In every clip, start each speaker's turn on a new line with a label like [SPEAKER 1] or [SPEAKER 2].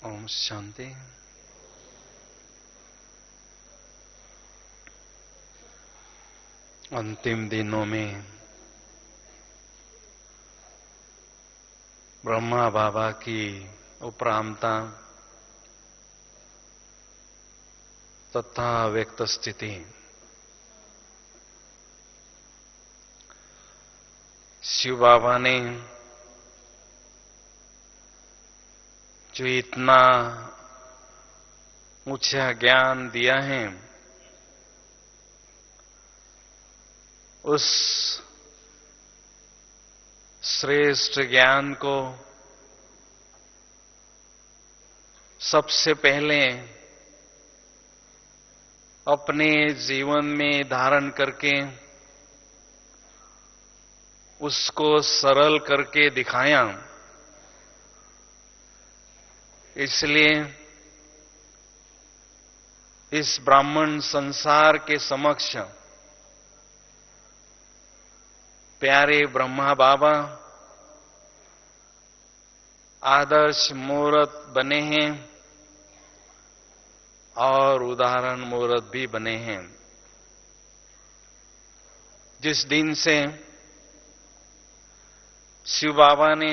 [SPEAKER 1] ओम शांति। अंतिम दिनों में ब्रह्मा बाबा की उपरामता तथा व्यक्त स्थिति शिव बाबा ने जो इतना ऊंचा ज्ञान दिया है, उस श्रेष्ठ ज्ञान को सबसे पहले अपने जीवन में धारण करके उसको सरल करके दिखाया। इसलिए इस ब्राह्मण संसार के समक्ष प्यारे ब्रह्मा बाबा आदर्श मूर्त बने हैं और उदाहरण मूर्त भी बने हैं। जिस दिन से शिव बाबा ने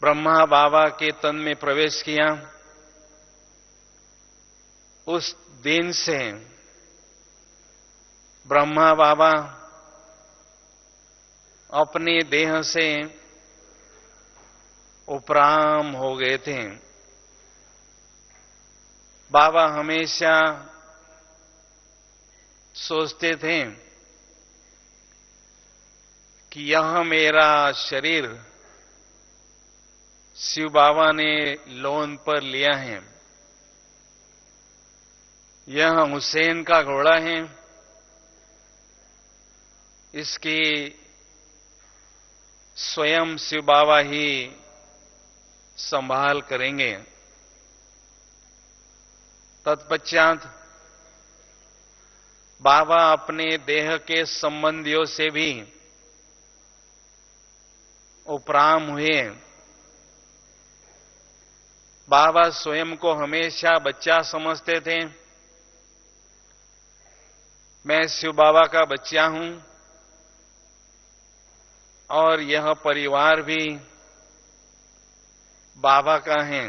[SPEAKER 1] ब्रह्मा बाबा के तन में प्रवेश किया, उस दिन से ब्रह्मा बाबा अपने देह से उपराम हो गए थे। बाबा हमेशा सोचते थे कि यह मेरा शरीर शिव बाबा ने लोन पर लिया है, यह हुसैन का घोड़ा है, इसकी स्वयं शिव बाबा ही संभाल करेंगे। तत्पश्चात बाबा अपने देह के संबंधियों से भी उपराम हुए। बाबा स्वयं को हमेशा बच्चा समझते थे। मैं शिव बाबा का बच्चा हूं और यह परिवार भी बाबा का है।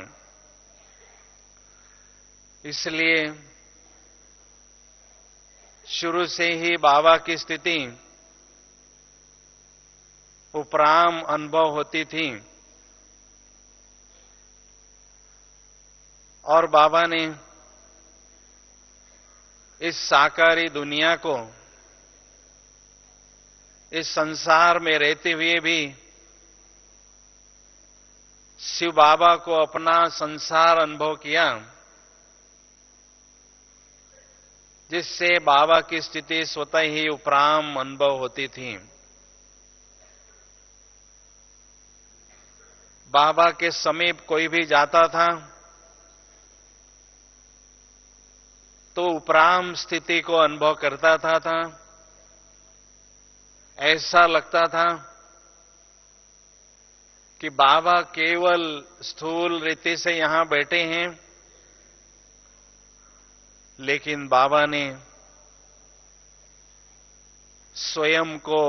[SPEAKER 1] इसलिए शुरू से ही बाबा की स्थिति उपराम अनुभव होती थी और बाबा ने इस साकारी दुनिया को, इस संसार में रहते हुए भी शिव बाबा को अपना संसार अनुभव किया, जिससे बाबा की स्थिति स्वतः ही उपराम अनुभव होती थी। बाबा के समीप कोई भी जाता था तो उपराम स्थिति को अनुभव करता था। ऐसा लगता था कि बाबा केवल स्थूल रीति से यहां बैठे हैं, लेकिन बाबा ने स्वयं को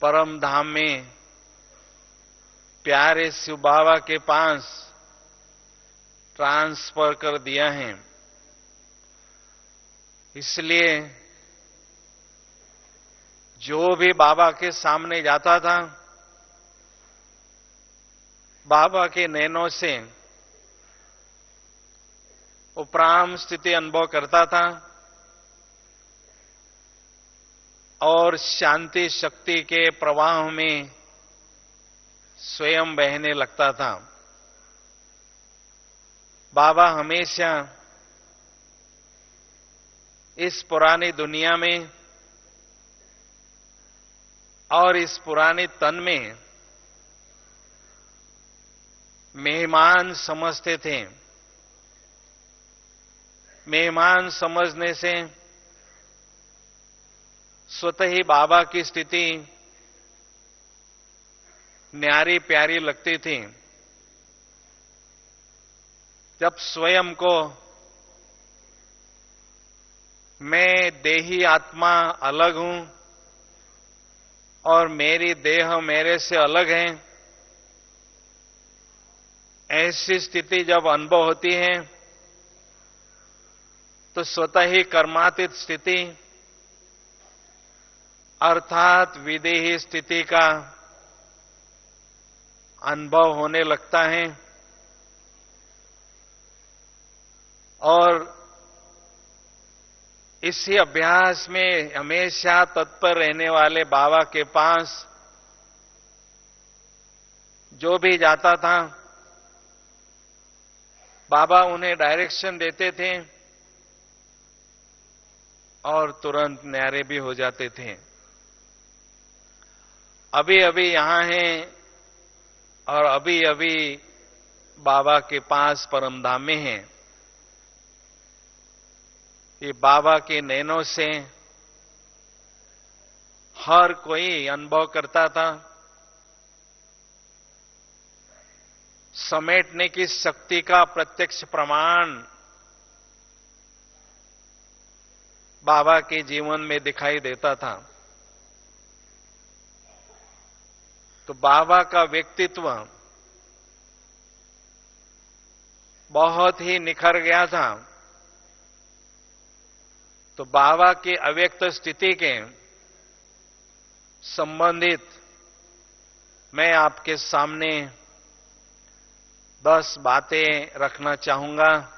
[SPEAKER 1] परम धाम में प्यारे शिव बाबा के पास ट्रांसफर कर दिया है। इसलिए जो भी बाबा के सामने जाता था, बाबा के नैनों से उपराम स्थिति अनुभव करता था और शांति शक्ति के प्रवाह में स्वयं बहने लगता था। बाबा हमेशा इस पुरानी दुनिया में और इस पुराने तन में मेहमान समझते थे। मेहमान समझने से स्वतः ही बाबा की स्थिति न्यारी प्यारी लगती थी। जब स्वयं को मैं देही आत्मा अलग हूं और मेरी देह मेरे से अलग है, ऐसी स्थिति जब अनुभव होती है तो स्वतः ही कर्मातीत स्थिति अर्थात विदेही स्थिति का अनुभव होने लगता है। और इसी अभ्यास में हमेशा तत्पर रहने वाले बाबा के पास जो भी जाता था, बाबा उन्हें डायरेक्शन देते थे और तुरंत न्यारे भी हो जाते थे। अभी अभी यहां हैं और अभी अभी बाबा के पास परमधाम में हैं। ये बाबा के नैनों से हर कोई अनुभव करता था। समेटने की शक्ति का प्रत्यक्ष प्रमाण बाबा के जीवन में दिखाई देता था। तो बाबा का व्यक्तित्व बहुत ही निखर गया था। तो बाबा की अव्यक्त स्थिति के संबंधित मैं आपके सामने 10 बातें रखना चाहूंगा।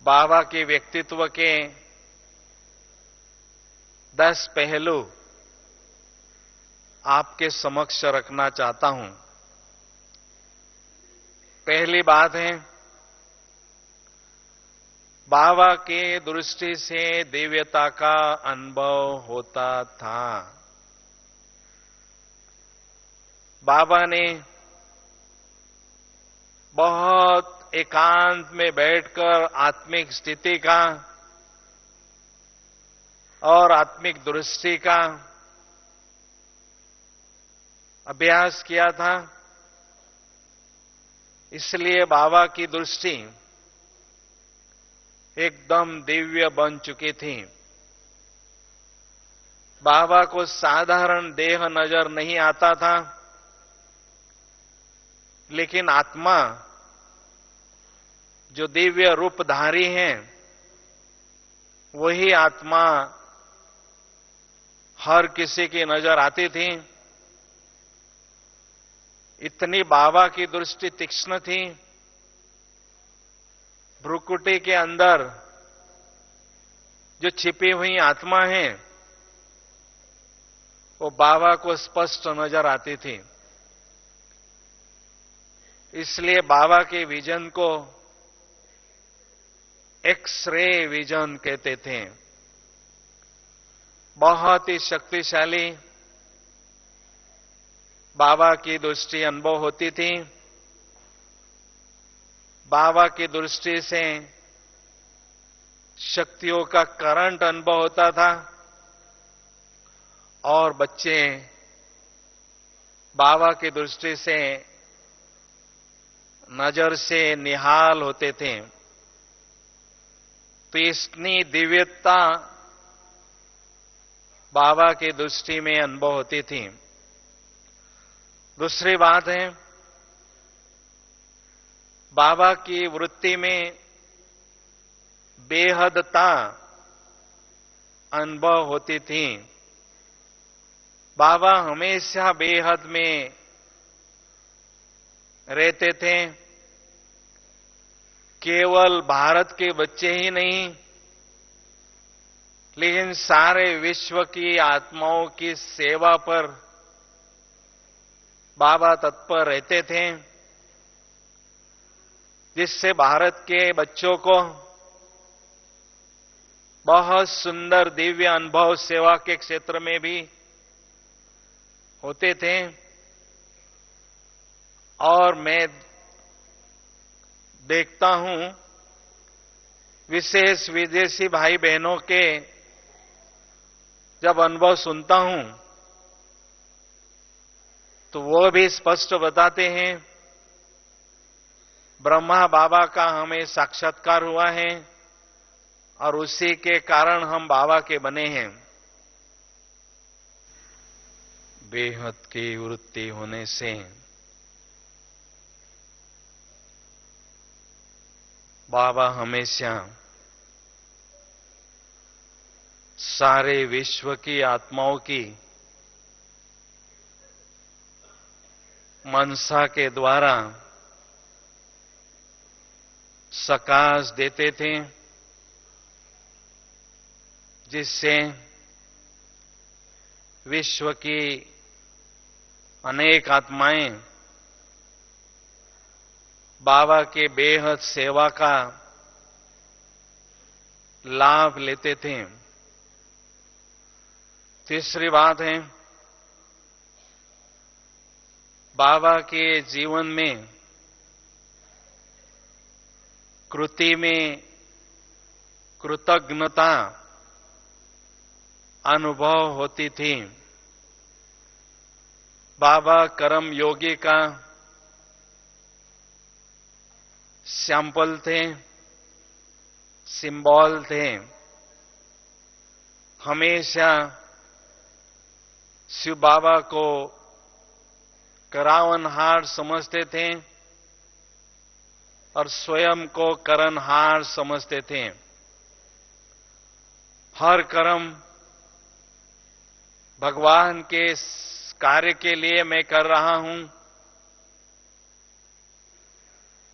[SPEAKER 1] बाबा के व्यक्तित्व के 10 पहलू आपके समक्ष रखना चाहता हूं। पहली बात है, बाबा के दृष्टि से दिव्यता का अनुभव होता था। बाबा ने बहुत एकांत में बैठकर आत्मिक स्थिति का और आत्मिक दृष्टि का अभ्यास किया था। इसलिए बाबा की दृष्टि एकदम दिव्य बन चुकी थी। बाबा को साधारण देह नजर नहीं आता था, लेकिन आत्मा जो दिव्य रूपधारी है, वही आत्मा हर किसी की नजर आती थी। इतनी बाबा की दृष्टि तीक्ष्ण थी, भ्रुकुटी के अंदर जो छिपी हुई आत्मा है वो बाबा को स्पष्ट नजर आती थी। इसलिए बाबा के विजन को एक्स-रे विजन कहते थे। बहुत ही शक्तिशाली बाबा की दृष्टि अनुभव होती थी। बाबा की दृष्टि से शक्तियों का करंट अनुभव होता था और बच्चे बाबा की दृष्टि से नजर से निहाल होते थे। तो इतनी दिव्यता बाबा की दृष्टि में अनुभव होती थी। दूसरी बात है, बाबा की वृत्ति में बेहदता अनुभव होती थी। बाबा हमेशा बेहद में रहते थे। केवल भारत के बच्चे ही नहीं, लेकिन सारे विश्व की आत्माओं की सेवा पर बाबा तत्पर रहते थे, जिससे भारत के बच्चों को बहुत सुंदर दिव्य अनुभव सेवा के क्षेत्र में भी होते थे। और मैं देखता हूं, विशेष विदेशी भाई बहनों के जब अनुभव सुनता हूं तो वो भी स्पष्ट बताते हैं, ब्रह्मा बाबा का हमें साक्षात्कार हुआ है और उसी के कारण हम बाबा के बने हैं। बेहद की वृत्ति होने से बाबा हमेशा सारे विश्व की आत्माओं की मनसा के द्वारा सकाश देते थे, जिससे विश्व की अनेक आत्माएं बाबा के बेहद सेवा का लाभ लेते थे। तीसरी बात है, बाबा के जीवन में कृति में कृतज्ञता अनुभव होती थी। बाबा कर्म योगी का सैंपल थे, सिंबल थे। हमेशा शिव बाबा को करावनहार समझते थे और स्वयं को करनहार समझते थे। हर कर्म भगवान के कार्य के लिए मैं कर रहा हूं,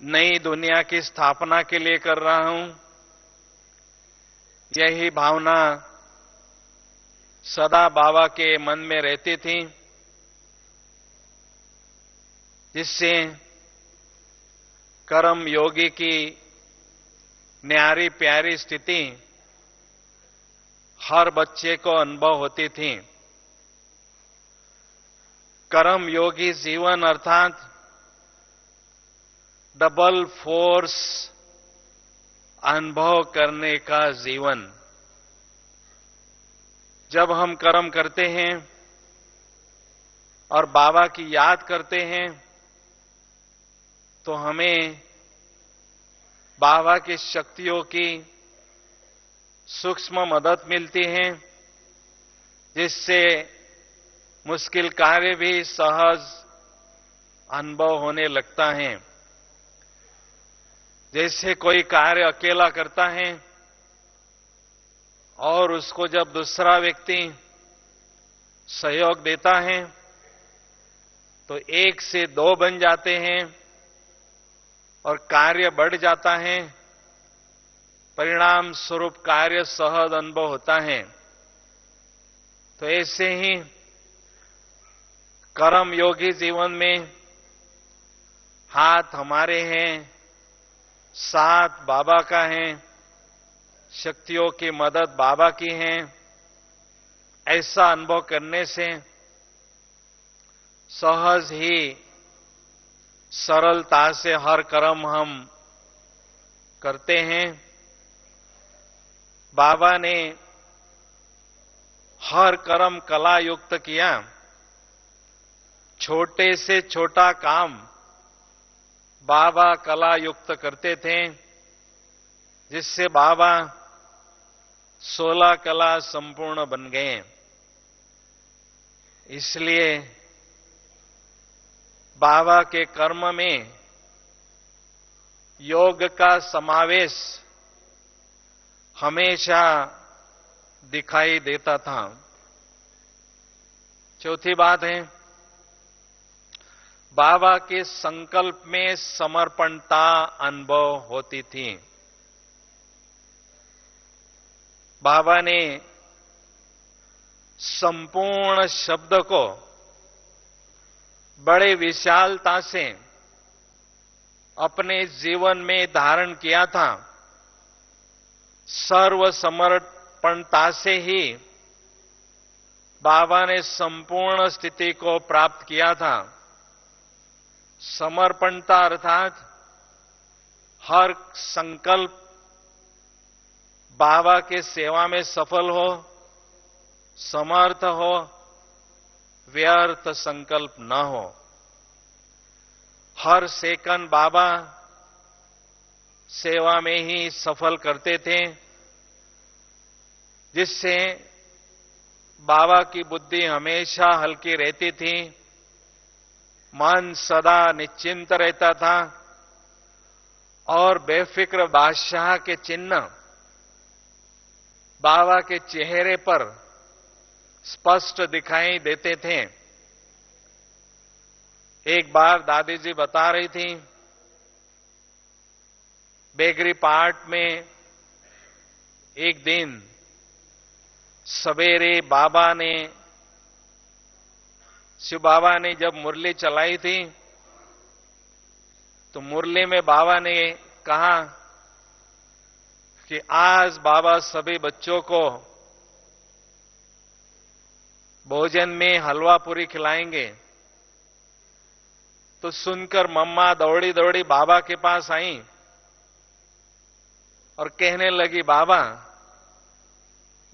[SPEAKER 1] नई दुनिया की स्थापना के लिए कर रहा हूं, यही भावना सदा बाबा के मन में रहती थी, जिससे कर्म योगी की न्यारी प्यारी स्थिति हर बच्चे को अनुभव होती थी। कर्म योगी जीवन अर्थात डबल फोर्स अनुभव करने का जीवन। जब हम कर्म करते हैं और बाबा की याद करते हैं तो हमें बाबा की शक्तियों की सूक्ष्म मदद मिलती है, जिससे मुश्किल कार्य भी सहज अनुभव होने लगता है। जैसे कोई कार्य अकेला करता है और उसको जब दूसरा व्यक्ति सहयोग देता है तो 1 से 2 बन जाते हैं और कार्य बढ़ जाता है, परिणाम स्वरूप कार्य सहज अनुभव होता है। तो ऐसे ही कर्म योगी जीवन में हाथ हमारे हैं, साथ बाबा का है, शक्तियों की मदद बाबा की है। ऐसा अनुभव करने से सहज ही सरलता से हर कर्म हम करते हैं। बाबा ने हर कर्म कला युक्त किया। छोटे से छोटा काम बाबा कला युक्त करते थे, जिससे बाबा 16 कला संपूर्ण बन गए। इसलिए बाबा के कर्म में योग का समावेश हमेशा दिखाई देता था। चौथी बात है, बाबा के संकल्प में समर्पणता अनुभव होती थी। बाबा ने संपूर्ण शब्द को बड़े विशालता से अपने जीवन में धारण किया था। सर्व समर्पणता से ही बाबा ने संपूर्ण स्थिति को प्राप्त किया था। समर्पणता अर्थात हर संकल्प बाबा के सेवा में सफल हो, समर्थ हो, व्यर्थ संकल्प न हो। हर सेकंड बाबा सेवा में ही सफल करते थे, जिससे बाबा की बुद्धि हमेशा हल्की रहती थी, मन सदा निश्चिंत रहता था और बेफिक्र बादशाह के चिन्ह बाबा के चेहरे पर स्पष्ट दिखाई देते थे। एक बार दादी जी बता रही थी, बेगरी पार्ट में एक दिन सवेरे शिव बाबा ने जब मुरली चलाई थी, तो मुरली में बाबा ने कहा कि आज बाबा सभी बच्चों को भोजन में हलवा पूरी खिलाएंगे। तो सुनकर मम्मा दौड़ी दौड़ी बाबा के पास आई और कहने लगी, बाबा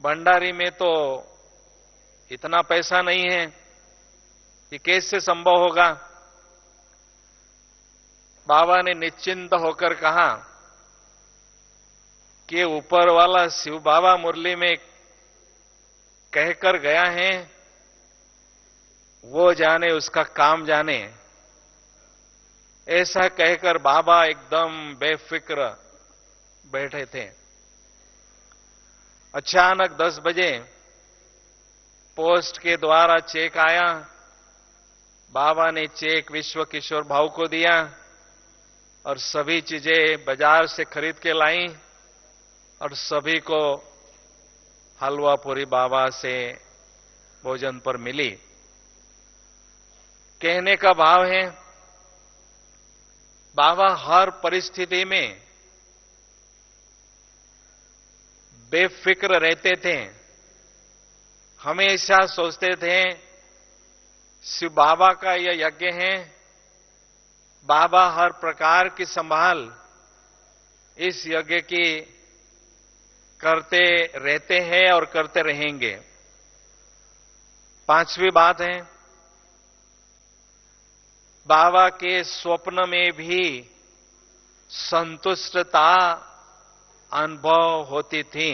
[SPEAKER 1] भंडारी में तो इतना पैसा नहीं है, ये कैसे संभव होगा। बाबा ने निश्चिंत होकर कहा कि ऊपर वाला शिव बाबा मुरली में कहकर गया है, वो जाने, उसका काम जाने। ऐसा कहकर बाबा एकदम बेफिक्र बैठे थे। अचानक 10 बजे पोस्ट के द्वारा चेक आया। बाबा ने चेक विश्व किशोर भाऊ को दिया और सभी चीजें बाजार से खरीद के लाई और सभी को हलवा पूरी बाबा से भोजन पर मिली। कहने का भाव है, बाबा हर परिस्थिति में बेफिक्र रहते थे। हमेशा सोचते थे शिव बाबा का यह यज्ञ है, बाबा हर प्रकार की संभाल इस यज्ञ की करते रहते हैं और करते रहेंगे। 5वीं बात है, बाबा के स्वप्न में भी संतुष्टता अनुभव होती थी।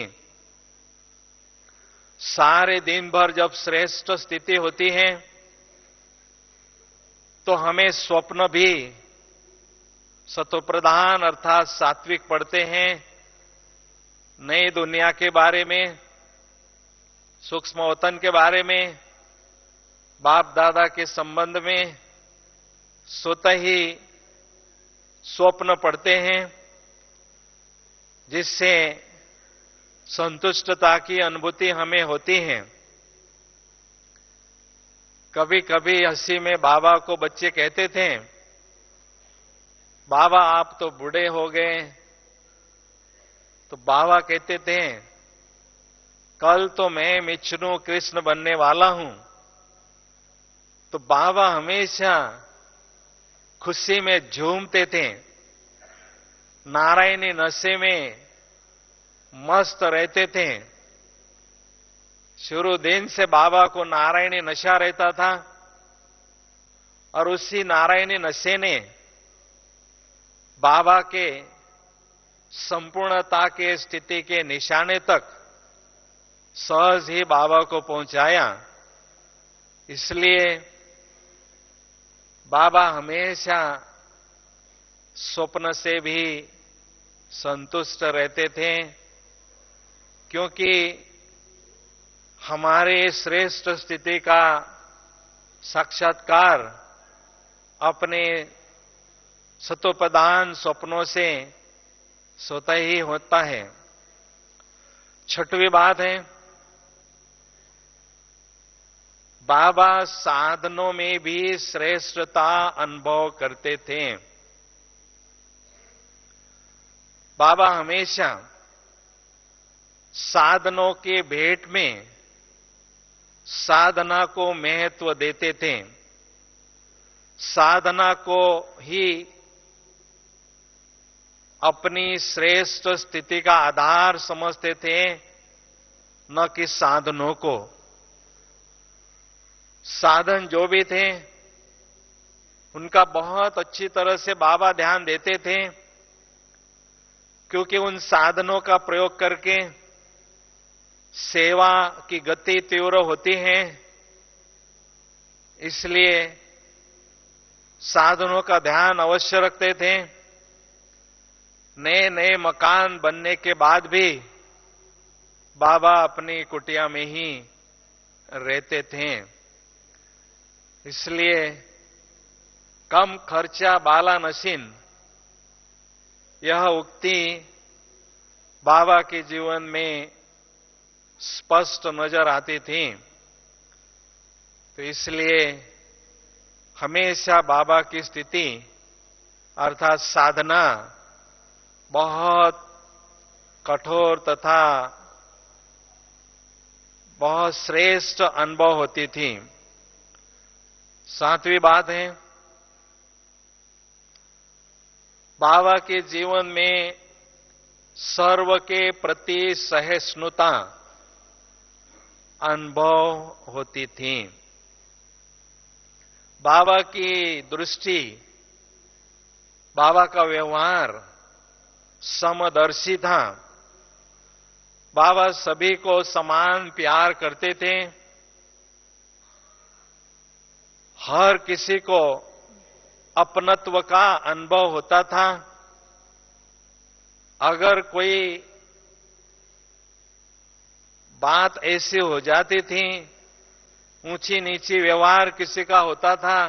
[SPEAKER 1] सारे दिन भर जब श्रेष्ठ स्थिति होती है तो हमें स्वप्न भी सतोप्रधान अर्थात सात्विक पढ़ते हैं। नई दुनिया के बारे में, सूक्ष्म वतन के बारे में, बाप दादा के संबंध में स्वतः ही स्वप्न पढ़ते हैं, जिससे संतुष्टता की अनुभूति हमें होती है। कभी कभी हंसी में बाबा को बच्चे कहते थे, बाबा आप तो बूढ़े हो गए। तो बाबा कहते थे, कल तो मैं विष्णु कृष्ण बनने वाला हूं। तो बाबा हमेशा खुशी में झूमते थे, नारायणी नशे में मस्त रहते थे। शुरू दिन से बाबा को नारायणी नशा रहता था और उसी नारायणी नशे ने बाबा के संपूर्णता के स्थिति के निशाने तक सहज ही बाबा को पहुंचाया। इसलिए बाबा हमेशा स्वप्न से भी संतुष्ट रहते थे, क्योंकि हमारे श्रेष्ठ स्थिति का साक्षात्कार अपने सतोप्रधान स्वप्नों से स्वतः ही होता है। 6वीं बात है, बाबा साधनों में भी श्रेष्ठता अनुभव करते थे। बाबा हमेशा साधनों के भेंट में साधना को महत्व देते थे। साधना को ही अपनी श्रेष्ठ स्थिति का आधार समझते थे, न कि साधनों को। साधन जो भी थे उनका बहुत अच्छी तरह से बाबा ध्यान देते थे, क्योंकि उन साधनों का प्रयोग करके सेवा की गति तीव्र होती है। इसलिए साधनों का ध्यान अवश्य रखते थे। नए नए मकान बनने के बाद भी बाबा अपनी कुटिया में ही रहते थे। इसलिए कम खर्चा बाला नसीन, यह उक्ति बाबा के जीवन में स्पष्ट नजर आती थी। तो इसलिए हमेशा बाबा की स्थिति अर्थात साधना बहुत कठोर तथा बहुत श्रेष्ठ अनुभव होती थी। सातवीं बात है, बाबा के जीवन में सर्व के प्रति सहिष्णुता अनुभव होती थी। बाबा की दृष्टि, बाबा का व्यवहार समदर्शी था। बाबा सभी को समान प्यार करते थे। हर किसी को अपनत्व का अनुभव होता था। अगर कोई बात ऐसी हो जाती थी, ऊंची नीची व्यवहार किसी का होता था,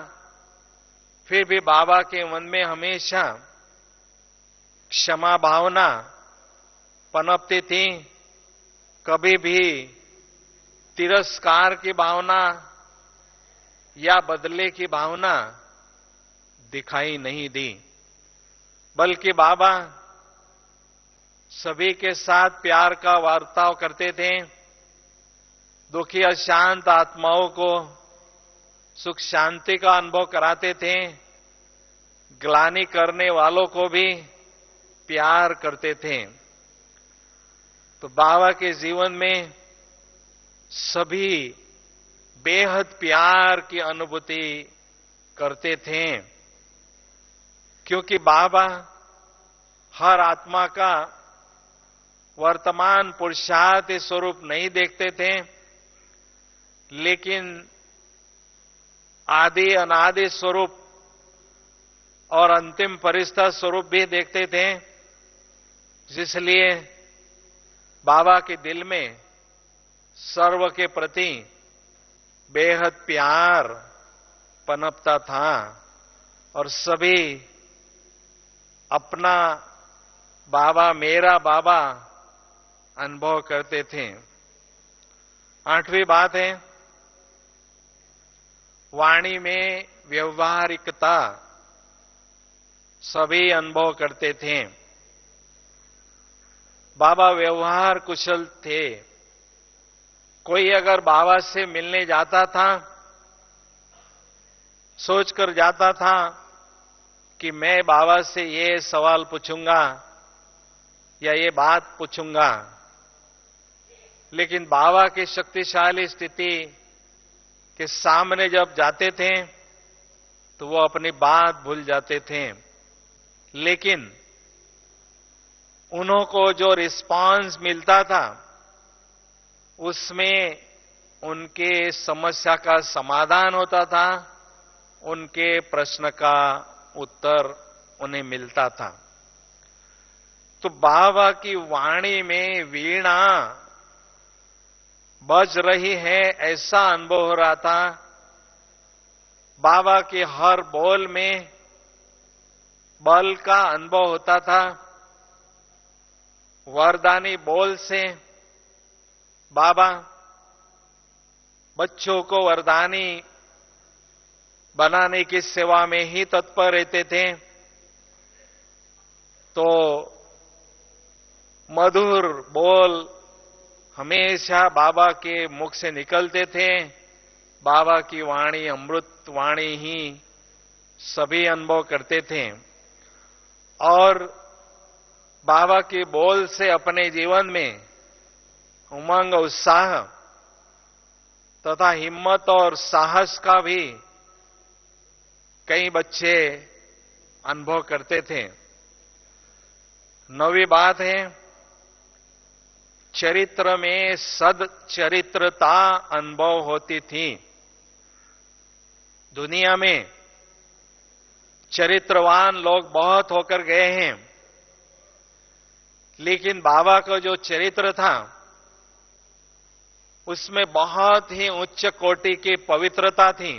[SPEAKER 1] फिर भी बाबा के मन में हमेशा क्षमा भावना पनपती थी। कभी भी तिरस्कार की भावना या बदले की भावना दिखाई नहीं दी, बल्कि बाबा सभी के साथ प्यार का वार्ताव करते थे। दुखी अशांत आत्माओं को सुख शांति का अनुभव कराते थे। ग्लानि करने वालों को भी प्यार करते थे। तो बाबा के जीवन में सभी बेहद प्यार की अनुभूति करते थे, क्योंकि बाबा हर आत्मा का वर्तमान पुरुषार्थ स्वरूप नहीं देखते थे, लेकिन आदि अनादि स्वरूप और अंतिम परिस्थिति स्वरूप भी देखते थे। जिसलिए बाबा के दिल में सर्व के प्रति बेहद प्यार पनपता था और सभी अपना बाबा, मेरा बाबा अनुभव करते थे। आठवीं बात है, वाणी में व्यवहारिकता सभी अनुभव करते थे। बाबा व्यवहार कुशल थे। कोई अगर बाबा से मिलने जाता था, सोचकर जाता था कि मैं बाबा से ये सवाल पूछूंगा या ये बात पूछूंगा, लेकिन बाबा की शक्तिशाली स्थिति के सामने जब जाते थे तो वो अपनी बात भूल जाते थे। लेकिन उन्हों को जो रिस्पांस मिलता था उसमें उनके समस्या का समाधान होता था, उनके प्रश्न का उत्तर उन्हें मिलता था। तो बाबा की वाणी में वीणा बज रही है ऐसा अनुभव हो रहा था। बाबा के हर बोल में बल का अनुभव होता था। वरदानी बोल से बाबा बच्चों को वरदानी बनाने की सेवा में ही तत्पर रहते थे। तो मधुर बोल हमेशा बाबा के मुख से निकलते थे। बाबा की वाणी अमृत वाणी ही सभी अनुभव करते थे और बाबा के बोल से अपने जीवन में उमंग, उत्साह तथा हिम्मत और साहस का भी कई बच्चे अनुभव करते थे। नवी बात है, चरित्र में सदचरित्रता अनुभव होती थी। दुनिया में चरित्रवान लोग बहुत होकर गए हैं, लेकिन बाबा का जो चरित्र था उसमें बहुत ही उच्च कोटि की पवित्रता थी।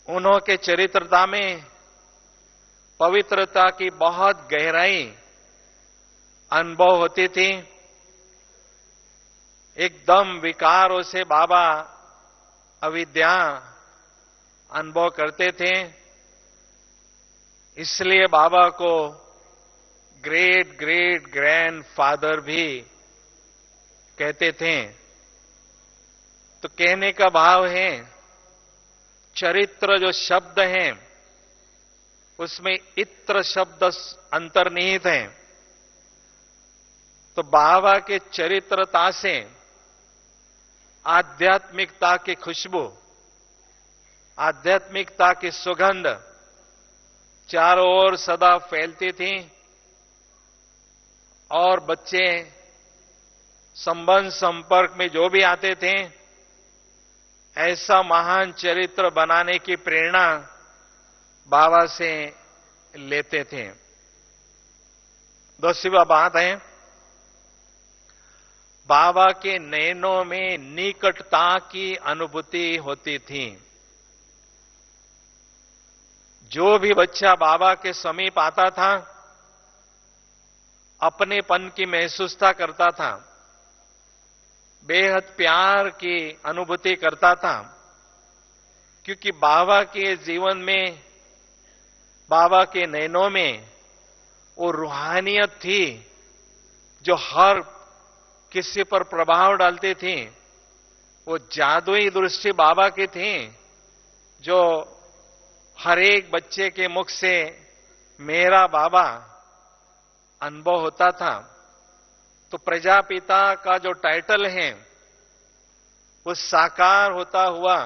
[SPEAKER 1] उन्होंने चरित्रता में पवित्रता की बहुत गहराई अनुभव होती थी। एकदम विकारों से बाबा अविद्या अनुभव करते थे। इसलिए बाबा को ग्रेट ग्रेट ग्रैंड फादर भी कहते थे। तो कहने का भाव है, चरित्र जो शब्द है उसमें इत्र शब्द अंतर्निहित है। तो बाबा के चरित्रता से आध्यात्मिकता की खुशबू, आध्यात्मिकता की सुगंध चारों ओर सदा फैलती थी और बच्चे संबंध संपर्क में जो भी आते थे ऐसा महान चरित्र बनाने की प्रेरणा बाबा से लेते थे। दूसरी बात है, बाबा के नयनों में निकटता की अनुभूति होती थी। जो भी बच्चा बाबा के समीप आता था अपनेपन की महसूसता करता था, बेहद प्यार की अनुभूति करता था, क्योंकि बाबा के जीवन में, बाबा के नैनों में वो रूहानियत थी जो हर किसी पर प्रभाव डालती थी। वो जादुई दृष्टि बाबा की थी जो हर एक बच्चे के मुख से मेरा बाबा अनुभव होता था। तो प्रजापिता का जो टाइटल है वो साकार होता हुआ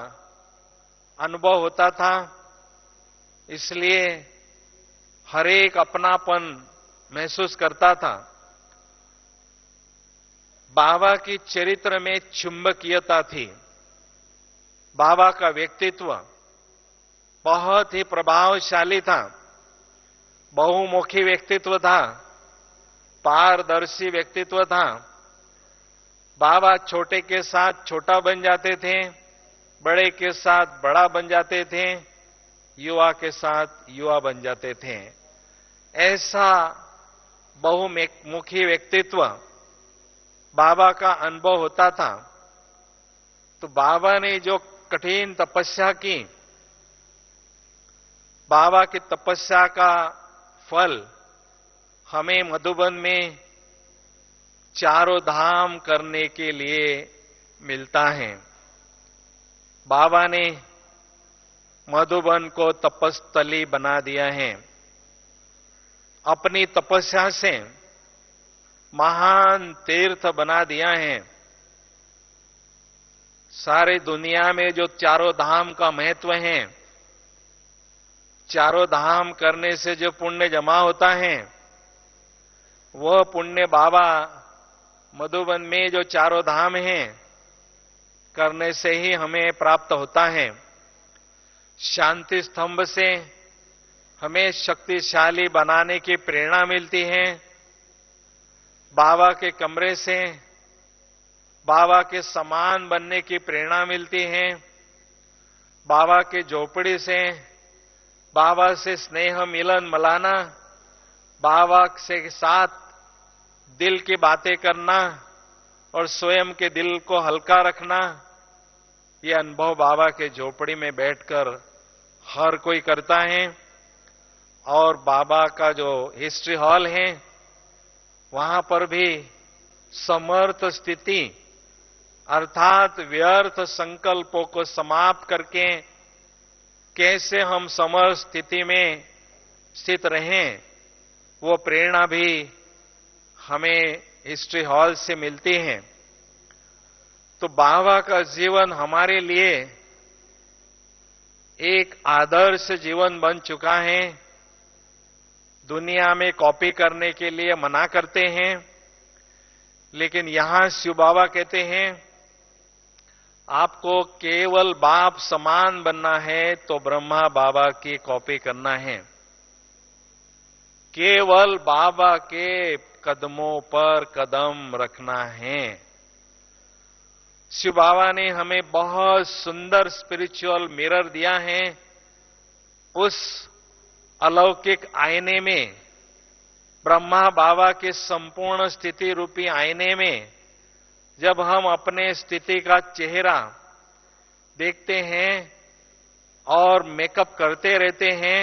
[SPEAKER 1] अनुभव होता था। इसलिए हर एक अपनापन महसूस करता था। बाबा की चरित्र में चुंबकीयता थी। बाबा का व्यक्तित्व बहुत ही प्रभावशाली था, बहुमुखी व्यक्तित्व था, पारदर्शी व्यक्तित्व था। बाबा छोटे के साथ छोटा बन जाते थे, बड़े के साथ बड़ा बन जाते थे, युवा के साथ युवा बन जाते थे। ऐसा बहुमुखी व्यक्तित्व बाबा का अनुभव होता था। तो बाबा ने जो कठिन तपस्या की, बाबा की तपस्या का फल हमें मधुबन में चारों धाम करने के लिए मिलता है। बाबा ने मधुबन को तपस्थली बना दिया है। अपनी तपस्या से महान तीर्थ बना दिया है। सारी दुनिया में जो चारों धाम का महत्व है, चारों धाम करने से जो पुण्य जमा होता है, वह पुण्य बाबा मधुबन में जो चारों धाम हैं करने से ही हमें प्राप्त होता है। शांति स्तंभ से हमें शक्तिशाली बनाने की प्रेरणा मिलती है। बाबा के कमरे से बाबा के समान बनने की प्रेरणा मिलती है। बाबा की झोपड़ी से बाबा से स्नेह मिलन मलाना, बाबा के साथ दिल की बातें करना और स्वयं के दिल को हल्का रखना, ये अनुभव बाबा के झोपड़ी में बैठकर हर कोई करता है। और बाबा का जो हिस्ट्री हॉल है वहां पर भी समर्थ स्थिति अर्थात व्यर्थ संकल्पों को समाप्त करके कैसे हम समर्थ स्थिति में स्थित रहें, वो प्रेरणा भी हमें हिस्ट्री हॉल से मिलती है। तो बाबा का जीवन हमारे लिए एक आदर्श जीवन बन चुका है। दुनिया में कॉपी करने के लिए मना करते हैं, लेकिन यहां शिव बाबा कहते हैं आपको केवल बाप समान बनना है तो ब्रह्मा बाबा की कॉपी करना है। केवल बाबा के कदमों पर कदम रखना है। शिव बाबा ने हमें बहुत सुंदर स्पिरिचुअल मिरर दिया है। उस अलौकिक आईने में, ब्रह्मा बाबा के संपूर्ण स्थिति रूपी आईने में जब हम अपने स्थिति का चेहरा देखते हैं और मेकअप करते रहते हैं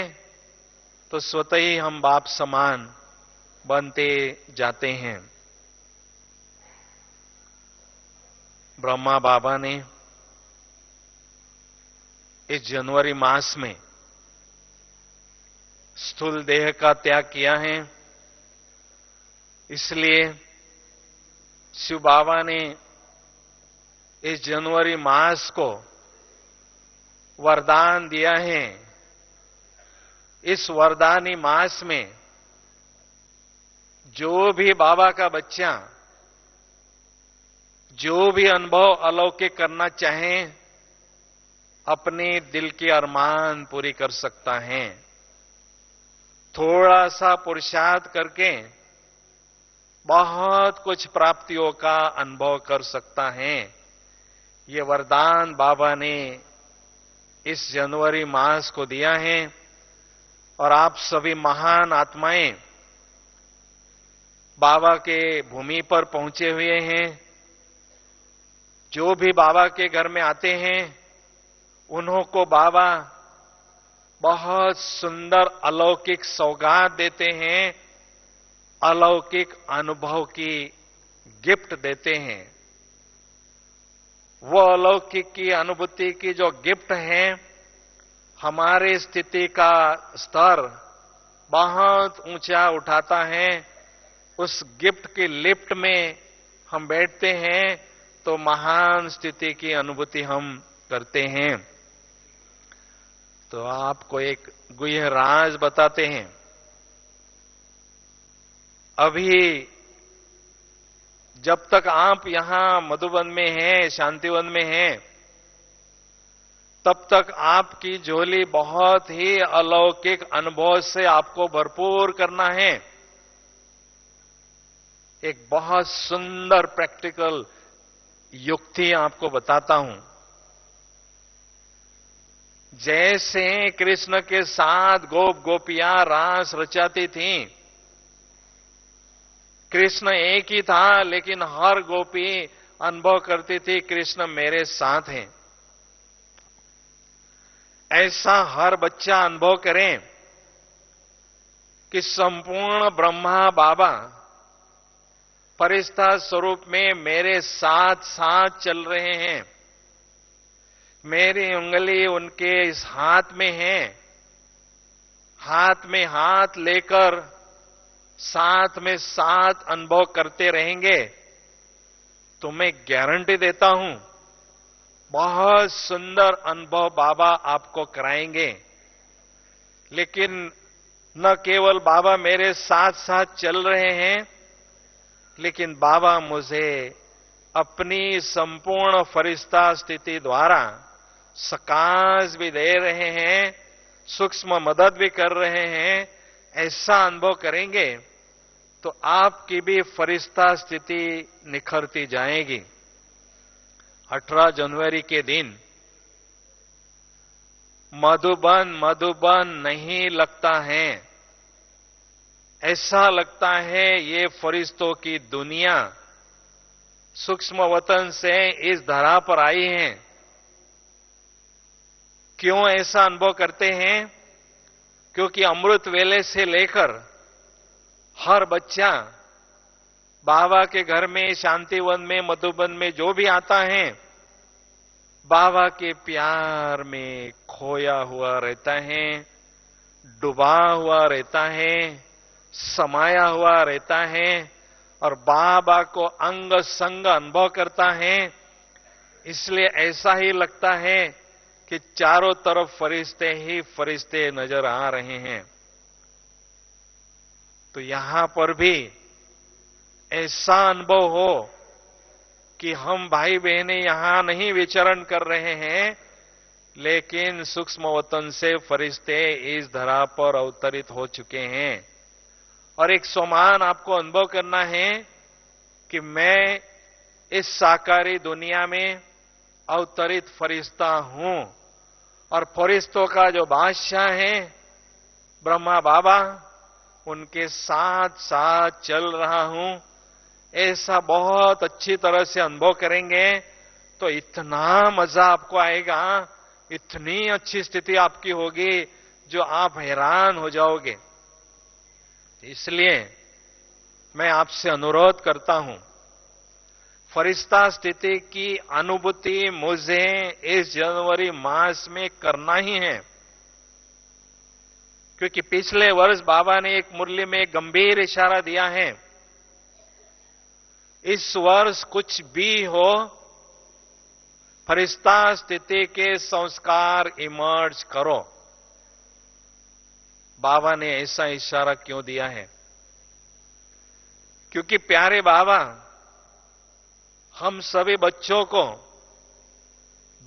[SPEAKER 1] तो स्वतः ही हम बाप समान बनते जाते हैं। ब्रह्मा बाबा ने इस जनवरी मास में स्थूल देह का त्याग किया है, इसलिए शिव बाबा ने इस जनवरी मास को वरदान दिया है। इस वरदानी मास में जो भी बाबा का बच्चा जो भी अनुभव अलौकिक करना चाहें, अपने दिल की अरमान पूरी कर सकता है। थोड़ा सा पुरुषार्थ करके बहुत कुछ प्राप्तियों का अनुभव कर सकता है। ये वरदान बाबा ने इस जनवरी मास को दिया है और आप सभी महान आत्माएं बाबा के भूमि पर पहुंचे हुए हैं। जो भी बाबा के घर में आते हैं उन्हों को बाबा बहुत सुंदर अलौकिक सौगात देते हैं, अलौकिक अनुभव की गिफ्ट देते हैं। वो अलौकिक की अनुभूति की जो गिफ्ट है, हमारे स्थिति का स्तर बहुत ऊंचा उठाता है। उस गिफ्ट की लिफ्ट में हम बैठते हैं तो महान स्थिति की अनुभूति हम करते हैं। तो आपको एक गुह्य राज बताते हैं। अभी जब तक आप यहां मधुबन में हैं, शांतिवन में हैं, तब तक आपकी झोली बहुत ही अलौकिक अनुभव से आपको भरपूर करना है। एक बहुत सुंदर प्रैक्टिकल युक्ति आपको बताता हूं। जैसे कृष्ण के साथ गोप गोपियां रास रचाती थीं, कृष्ण एक ही था, लेकिन हर गोपी अनुभव करती थी कृष्ण मेरे साथ हैं। ऐसा हर बच्चा अनुभव करें कि संपूर्ण ब्रह्मा बाबा फरिश्ता स्वरूप में मेरे साथ साथ चल रहे हैं। मेरी उंगली उनके इस हाथ में है, हाथ में हाथ लेकर साथ में साथ अनुभव करते रहेंगे तो मैं गारंटी देता हूं बहुत सुंदर अनुभव बाबा आपको कराएंगे। लेकिन न केवल बाबा मेरे साथ साथ चल रहे हैं, लेकिन बाबा मुझे अपनी संपूर्ण फरिश्ता स्थिति द्वारा सकाश भी दे रहे हैं, सूक्ष्म मदद भी कर रहे हैं। ऐसा अनुभव करेंगे तो आपकी भी फरिश्ता स्थिति निखरती जाएगी। 18 जनवरी के दिन मधुबन मधुबन नहीं लगता है, ऐसा लगता है ये फरिश्तों की दुनिया सूक्ष्म वतन से इस धरा पर आई है। क्यों ऐसा अनुभव करते हैं? क्योंकि अमृत वेले से लेकर हर बच्चा बाबा के घर में, शांतिवन में, मधुबन में जो भी आता है, बाबा के प्यार में खोया हुआ रहता है, डूबा हुआ रहता है, समाया हुआ रहता है और बाबा को अंग संग अनुभव करता है। इसलिए ऐसा ही लगता है कि चारों तरफ फरिश्ते ही फरिश्ते नजर आ रहे हैं। तो यहां पर भी ऐसा अनुभव हो कि हम भाई बहनें यहां नहीं विचरण कर रहे हैं, लेकिन सूक्ष्म वतन से फरिश्ते इस धरा पर अवतरित हो चुके हैं। और एक समान आपको अनुभव करना है कि मैं इस साकारी दुनिया में अवतरित फरिश्ता हूं और फरिश्तों का जो बादशाह है ब्रह्मा बाबा, उनके साथ साथ चल रहा हूं। ऐसा बहुत अच्छी तरह से अनुभव करेंगे तो इतना मजा आपको आएगा, इतनी अच्छी स्थिति आपकी होगी जो आप हैरान हो जाओगे। इसलिए मैं आपसे अनुरोध करता हूं, फरिश्ता स्थिति की अनुभूति मुझे इस जनवरी मास में करना ही है, क्योंकि पिछले वर्ष बाबा ने एक मुरली में एक गंभीर इशारा दिया है, इस वर्ष कुछ भी हो फरिश्ता स्थिति के संस्कार इमर्ज करो। बाबा ने ऐसा इशारा क्यों दिया है? क्योंकि प्यारे बाबा हम सभी बच्चों को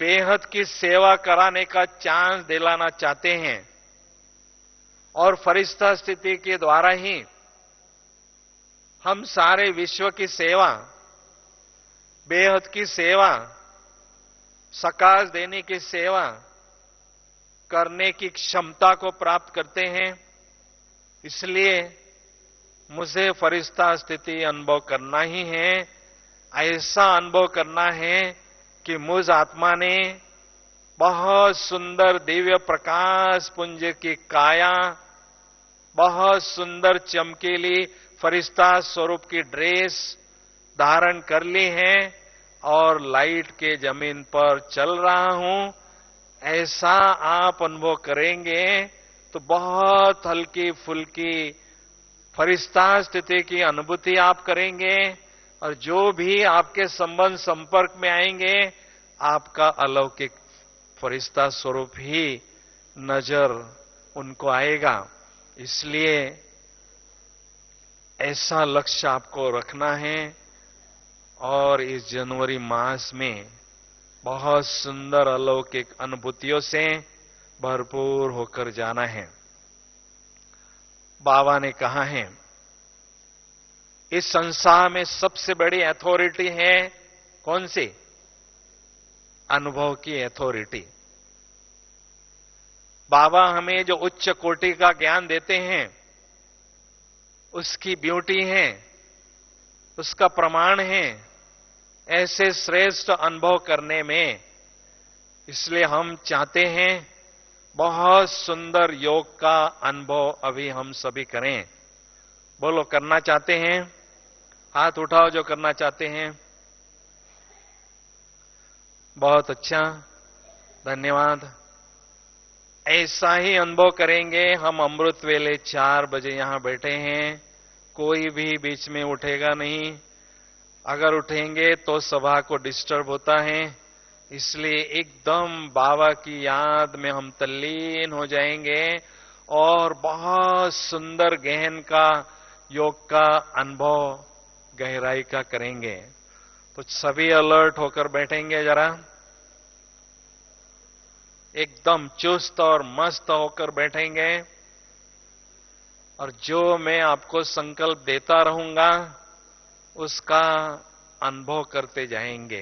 [SPEAKER 1] बेहद की सेवा कराने का चांस दिलाना चाहते हैं और फरिश्ता स्थिति के द्वारा ही हम सारे विश्व की सेवा, बेहद की सेवा, सकाश देने की सेवा करने की क्षमता को प्राप्त करते हैं। इसलिए मुझे फरिश्ता स्थिति अनुभव करना ही है। ऐसा अनुभव करना है कि मुझ आत्मा ने बहुत सुंदर दिव्य प्रकाश पुंज की काया, बहुत सुंदर चमकीली फरिश्ता स्वरूप की ड्रेस धारण कर ली है और लाइट के जमीन पर चल रहा हूं। ऐसा आप अनुभव करेंगे तो बहुत हल्की फुल्की फरिश्ता स्थिति की अनुभूति आप करेंगे और जो भी आपके संबंध संपर्क में आएंगे आपका अलौकिक फरिश्ता स्वरूप ही नजर उनको आएगा। इसलिए ऐसा लक्ष्य आपको रखना है और इस जनवरी मास में बहुत सुंदर अलौकिक अनुभूतियों से भरपूर होकर जाना है। बाबा ने कहा है, इस संसार में सबसे बड़ी अथॉरिटी है कौन सी? अनुभव की अथॉरिटी। बाबा हमें जो उच्च कोटि का ज्ञान देते हैं उसकी ब्यूटी है, उसका प्रमाण है ऐसे श्रेष्ठ अनुभव करने में। इसलिए हम चाहते हैं बहुत सुंदर योग का अनुभव अभी हम सभी करें। बोलो, करना चाहते हैं? हाथ उठाओ जो करना चाहते हैं। बहुत अच्छा, धन्यवाद। ऐसा ही अनुभव करेंगे। हम अमृत वेले 4 बजे यहां बैठे हैं, कोई भी बीच में उठेगा नहीं। अगर उठेंगे तो सभा को डिस्टर्ब होता है, इसलिए एकदम बाबा की याद में हम तल्लीन हो जाएंगे और बहुत सुंदर गहन का योग का अनुभव गहराई का करेंगे। तो सभी अलर्ट होकर बैठेंगे, जरा एकदम चुस्त और मस्त होकर बैठेंगे और जो मैं आपको संकल्प देता रहूंगा उसका अनुभव करते जाएंगे।